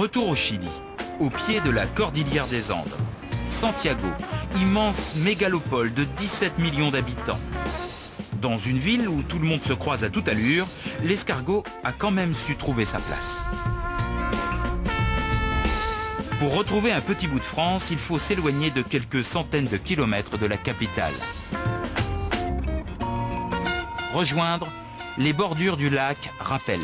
Retour au Chili, au pied de la cordillère des Andes. Santiago, immense mégalopole de 17 millions d'habitants. Dans une ville où tout le monde se croise à toute allure, l'escargot a quand même su trouver sa place. Pour retrouver un petit bout de France, il faut s'éloigner de quelques centaines de kilomètres de la capitale. Rejoindre les bordures du lac Rapel.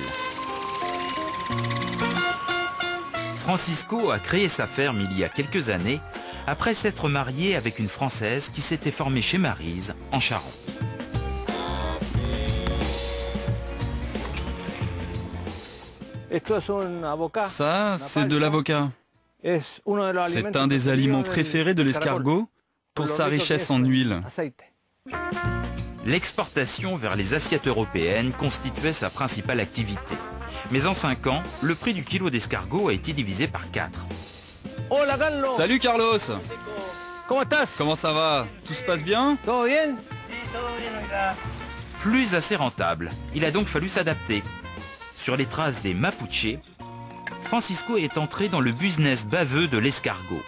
Francisco a créé sa ferme il y a quelques années, après s'être marié avec une Française qui s'était formée chez Maryse, en Charente. Ça, c'est de l'avocat. C'est un des aliments préférés de l'escargot pour sa richesse en huile. L'exportation vers les assiettes européennes constituait sa principale activité. Mais en 5 ans, le prix du kilo d'escargot a été divisé par 4. Salut Carlos! Comment ça va? Tout se passe bien? Plus assez rentable, il a donc fallu s'adapter. Sur les traces des Mapuches, Francisco est entré dans le business baveux de l'escargot.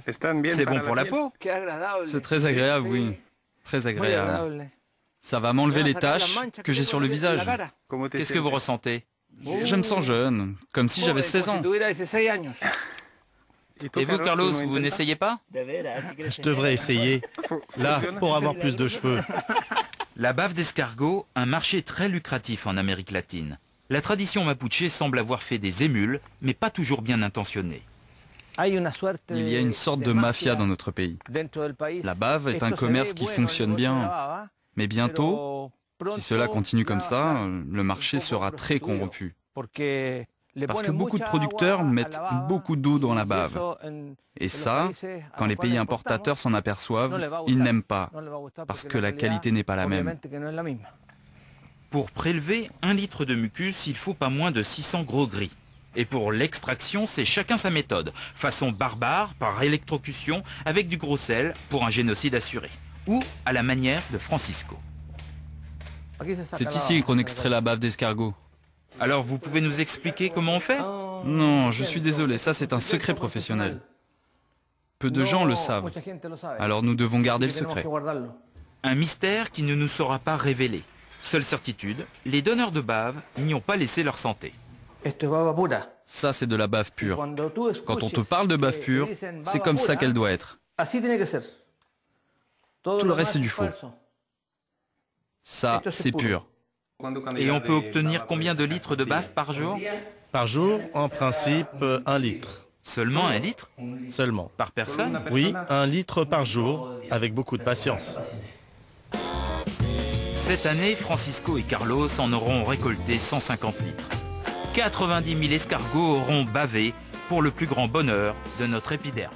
C'est bon pour la peau. C'est très agréable, oui. Très agréable. Ça va m'enlever les taches que j'ai sur le visage. Qu'est-ce que vous ressentez? Je me sens jeune, comme si j'avais 16 ans. Et vous, Carlos, vous n'essayez pas? Je devrais essayer, là, pour avoir plus de cheveux. La bave d'escargot, un marché très lucratif en Amérique latine. La tradition mapuche semble avoir fait des émules, mais pas toujours bien intentionnées. Il y a une sorte de mafia dans notre pays. La bave est un commerce qui fonctionne bien. Mais bientôt, si cela continue comme ça, le marché sera très corrompu. Parce que beaucoup de producteurs mettent beaucoup d'eau dans la bave. Et ça, quand les pays importateurs s'en aperçoivent, ils n'aiment pas, parce que la qualité n'est pas la même. Pour prélever 1 litre de mucus, il faut pas moins de 600 gros gris. Et pour l'extraction, c'est chacun sa méthode. Façon barbare, par électrocution, avec du gros sel, pour un génocide assuré. Ou à la manière de Francisco. C'est ici qu'on extrait la bave d'escargot. Alors vous pouvez nous expliquer comment on fait? Non, je suis désolé, ça c'est un secret professionnel. Peu de gens le savent, alors nous devons garder le secret. Un mystère qui ne nous sera pas révélé. Seule certitude, les donneurs de bave n'y ont pas laissé leur santé. Ça c'est de la bave pure. Quand on te parle de bave pure, c'est comme ça qu'elle doit être. Tout le reste c'est du faux. Ça, c'est pur. Et on peut obtenir combien de litres de bave par jour? Par jour, en principe, 1 litre. Seulement 1 litre? Seulement. Par personne? Oui, 1 litre par jour, avec beaucoup de patience. Cette année, Francisco et Carlos en auront récolté 150 litres. 90 000 escargots auront bavé pour le plus grand bonheur de notre épiderme.